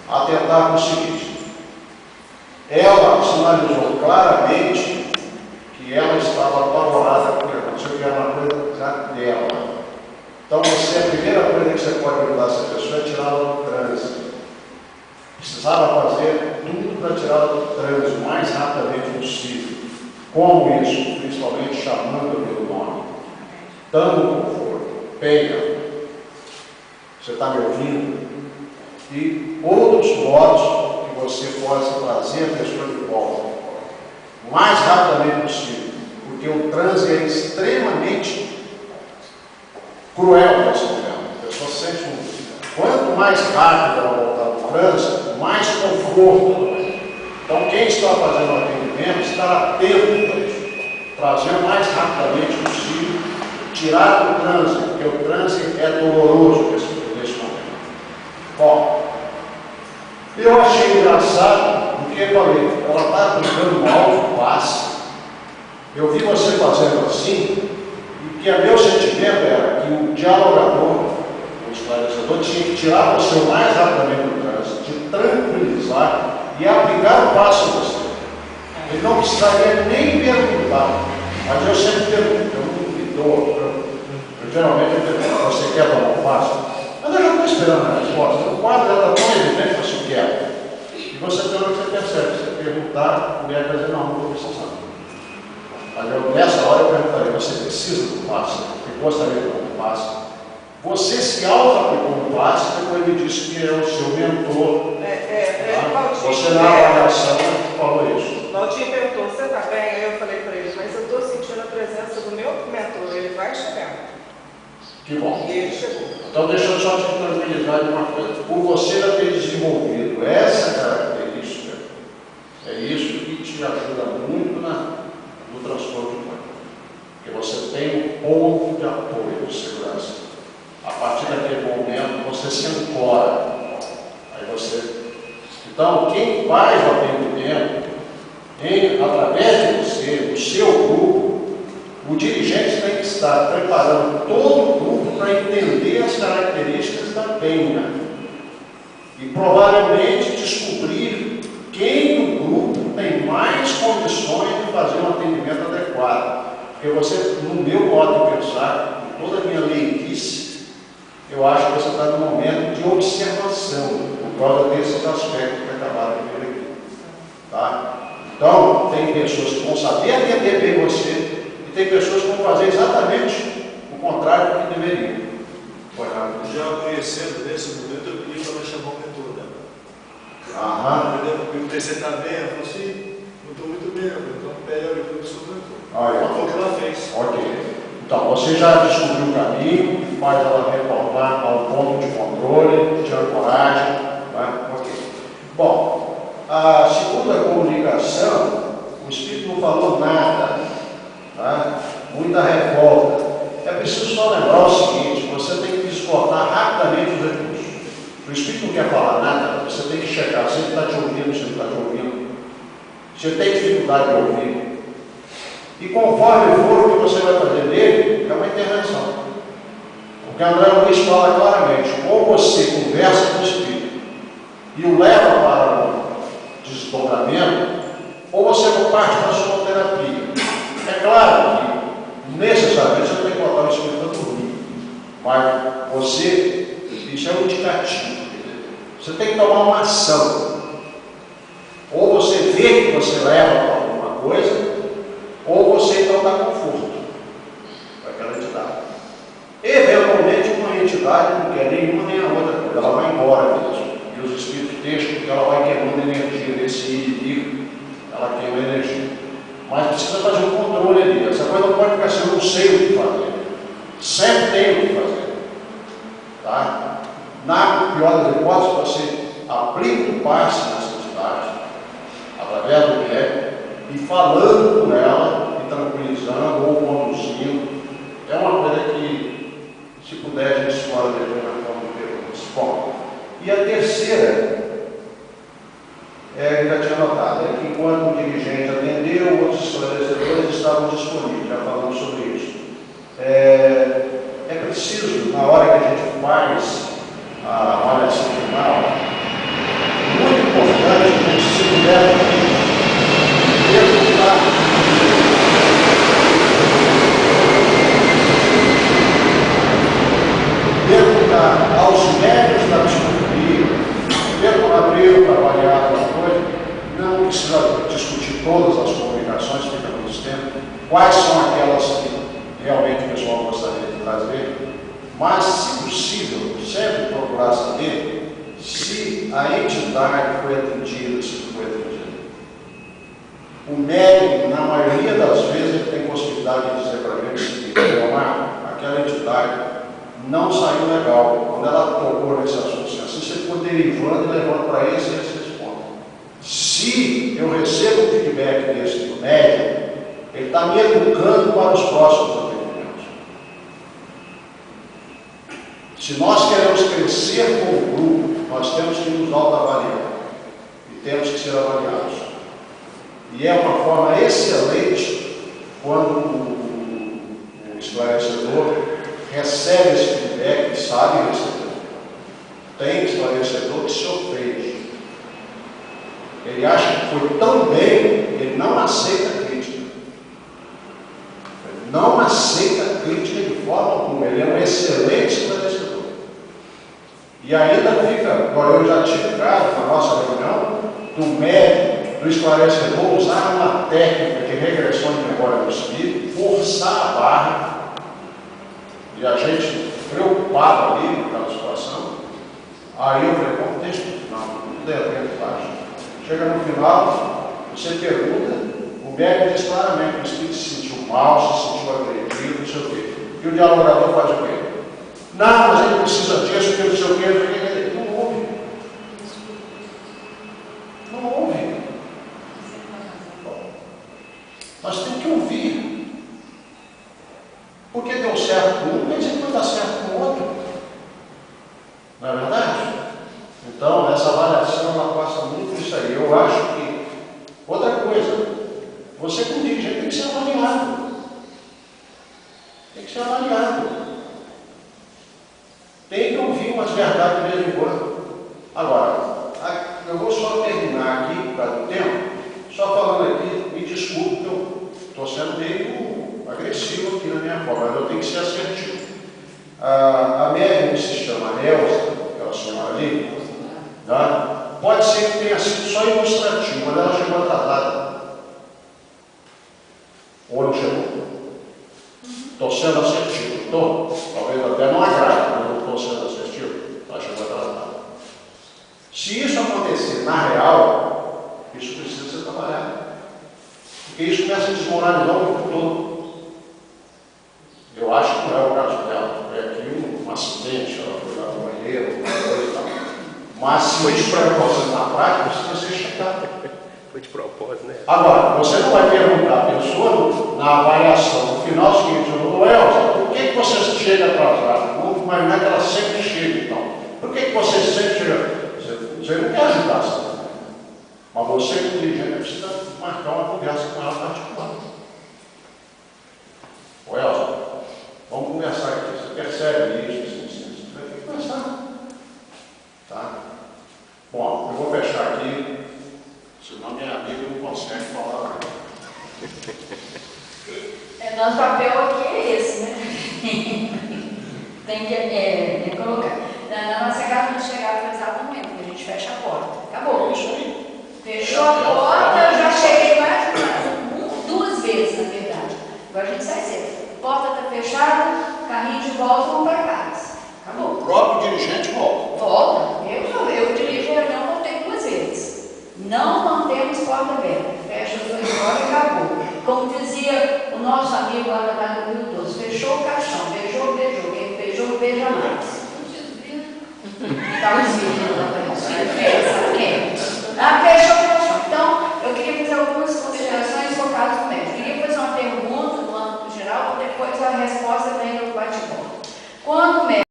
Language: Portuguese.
atentar para o seguinte: ela sinalizou claramente que ela estava apavorada com o que aconteceu, que era uma coisa já dela. Então, a primeira coisa que você pode ajudar essa pessoa é tirá-la do trânsito. Precisava fazer tudo para tirá-la do trânsito o mais rapidamente possível. Como isso? Principalmente chamando pelo nome, dando conforto. Pega, você está me ouvindo? E outros modos que você possa trazer a pessoa de volta, o mais rapidamente possível, porque o trânsito é extremamente cruel nesse momento. A pessoa sente quanto mais rápido ela voltar no trânsito, mais conforto ela vai. Então, quem está fazendo o atendimento, estar atento para isso, trazer o mais rapidamente possível, tirar do trânsito, porque o trânsito é doloroso nesse momento. Bom, eu achei engraçado, porque eu falei, ela está aplicando um alto passe. Eu vi você fazendo assim, e que meu sentimento era que o dialogador, o esclarecedor, tinha que tirar você o mais rapidamente do trânsito, te tranquilizar e aplicar o passo em você. Ele não precisaria nem perguntar, mas eu sempre pergunto, eu não me dou. Eu geralmente pergunto: você quer tomar um passo? Mas eu já estou esperando a resposta. O quadro já está tão evidente que você quer. E você tem hora que você percebe. Se perguntar, a mulher vai dizer: não, não estou precisando. Mas nessa hora eu perguntaria: você precisa do passo? Você gostaria de tomar um passo? Você se auto-aplicou um passo, depois me disse que é o seu mentor. Você na avaliação falou isso. Valdir perguntou: você está bem? Aí eu falei para ele: mas eu estou sentindo a presença do meu mentor, ele vai chegar. Que bom. E ele chegou. Então deixa eu só te tranquilizar de uma coisa. Por você já ter desenvolvido essa característica, é isso que te ajuda muito no transporte urbano. Porque você tem um ponto de apoio de segurança. A partir daquele momento você se ancora. Aí você... Então, quem faz o atendimento, através de você, do seu grupo, o dirigente tem que estar preparando todo o grupo para entender as características da penha e provavelmente descobrir quem do grupo tem mais condições de fazer um atendimento adequado. Porque você, no meu modo de pensar, com toda a minha leitice, eu acho que você está num momento de observação, por causa desses aspectos que acabaram de ver aqui. Tá? Então, tem pessoas que vão saber atender bem você, e tem pessoas que vão fazer exatamente o contrário do que deveriam. Já conhecendo nesse momento, eu pedi para ela chamar o mentor dela. Aham. Porque você está bem? Ela falou assim: não estou muito bem, então pede a ajuda do seu mentor. Olha, foi o que ela fez. Ok. Então, você já descobriu o caminho, que faz ela retornar ao ponto de controle, de ancoragem. Né? Ok. Bom, a segunda comunicação, o Espírito não falou nada, tá? Muita revolta. É preciso só lembrar o seguinte: você tem que esgotar rapidamente os recursos. O Espírito não quer falar nada, você tem que checar se ele está te ouvindo, se ele está te ouvindo. Você tem dificuldade de ouvir. E conforme for, o que você vai fazer dele é uma intervenção. Porque André Luiz fala claramente: ou você conversa com o Espírito e o leva para o desdobramento, ou você não parte para a sua terapia. É claro que necessariamente você tem que botar o Espírito a dormir, mas você, isso é um indicativo. Você tem que tomar uma ação. Ou você vê que você leva para alguma coisa, ou você então dá conforto para aquela entidade. Eventualmente, uma entidade não quer nenhuma nem a outra coisa, ela vai embora mesmo. E os espíritos deixam, porque ela vai queimando energia desse inimigo, ela queima energia. Mas precisa fazer um controle ali. Essa coisa não pode ficar assim: eu não sei o que fazer. Sempre tem o que fazer. Tá? Na pior das hipóteses, você aplica um passe nessa entidade, através do médico, e falando com ela, e tranquilizando ou conduzindo. É uma coisa que, se puder, a gente explora depois na forma de perguntas. Bom, e a terceira, ele já tinha notado, é que enquanto o dirigente atendeu, outros esclarecedores estavam disponíveis, já falamos sobre isso. É preciso, na hora que a gente faz a avaliação final, aos médios da psicologia, pelo abril para avaliar uma coisa, não precisa discutir todas as comunicações, fica muito tempo, quais são aquelas que realmente o pessoal gostaria de trazer, mas, se possível, sempre procurar saber se a entidade foi atendida, se não foi atendida. O médico, na maioria das vezes, ele tem possibilidade de dizer para a gente o seguinte: aquela entidade não saiu legal. Quando ela tocou nesse assunto, assim, você ficou derivando e levando para esse e esse ponto. Se eu recebo um feedback desse do médico, ele está me educando para os próximos atendimentos. Se nós queremos crescer como grupo, nós temos que nos autoavaliar e temos que ser avaliados. E é uma forma excelente quando o esclarecedor recebe esse feedback e sabe receber. Tem esclarecedor que se ofende. Ele acha que foi tão bem, ele não aceita crítica. Ele não aceita crítica de forma alguma. Ele é um excelente esclarecedor. E ainda fica, agora eu já tive caso na nossa reunião, do médico, do esclarecedor usar uma técnica de regressão de memória do espírito, forçar a barra, e a gente preocupado ali com aquela situação. Aí eu falei: bom, deixa no final, não der tempo baixo. Chega no final, você pergunta, o médico diz claramente: o espírito se sentiu mal, se sentiu agredido, não sei o quê. E o dialogador faz o quê? Não, mas ele precisa disso, porque não sei o quê, não ouve. Não ouve. Nós temos que ouvir. Porque deu certo com um, quer dizer que vai dar certo com o outro. Não é verdade? Então, essa avaliação, ela passa muito isso aí. Eu acho que, outra coisa, você como dirigente tem que ser avaliado. Tem que ser avaliado. Tem que ouvir umas verdades de vez em quando. Agora, eu vou só terminar aqui, por causa do tempo, só falando aqui, me desculpe que eu estou sendo meio agressivo aqui na minha forma, mas eu tenho que ser assertivo. A médium que se chama Elza, aquela senhora ali, tá? Pode ser que tenha sido só ilustrativo, mas ela chegou atrasada. Ou não chegou? Estou sendo assertivo, estou? Talvez até não agrade, mas eu estou sendo assertivo. Ela chegou atrasada. Se isso acontecer na real, isso precisa ser trabalhado. Porque isso começa a desmoralizar o grupo todo. Eu acho que não é o caso dela. Foi aqui um acidente, ela foi lá no banheiro, uma coisa e tal. Mas se isso acontecer na prática, precisa ser checado. Foi de propósito, né? Agora, você não vai perguntar a pessoa na avaliação, no final seguinte, Elza, por que você chega atrasado? Vamos imaginar que ela sempre chega, então. Por que você sempre chega? Você não quer ajudar, sabe? Mas você, como dirigente, precisa marcar uma conversa com ela particular. Ô Elza, vamos conversar aqui. Você percebe isso? Você vai ter que conversar. Tá? Bom, eu vou fechar aqui, senão minha amiga não consegue falar. Nosso papel aqui é esse, né? Tem que colocar. Na nossa casa, quando chegar atrasado, não entra, a gente fecha a porta. Acabou. Isso aí. Fechou a porta, eu já cheguei mais duas vezes, na verdade. Agora a gente sai cedo. Porta está fechada, carrinho de volta, vamos para casa. Acabou. O próprio dirigente volta. Volta. Eu dirigi a reunião, voltei duas vezes. Não mantemos porta aberta. Fecha as 2 horas e acabou. Como dizia o nosso amigo lá da Rio Doce, fechou o caixão, beijou, beijou. Quem beijou, beija mais. Estava escrito lá para isso. Sabe quem? Fechou o caixão. Então, eu queria fazer algumas considerações focadas no médico. Queria fazer uma pergunta no âmbito geral, depois a resposta vem no bate-bola. Quando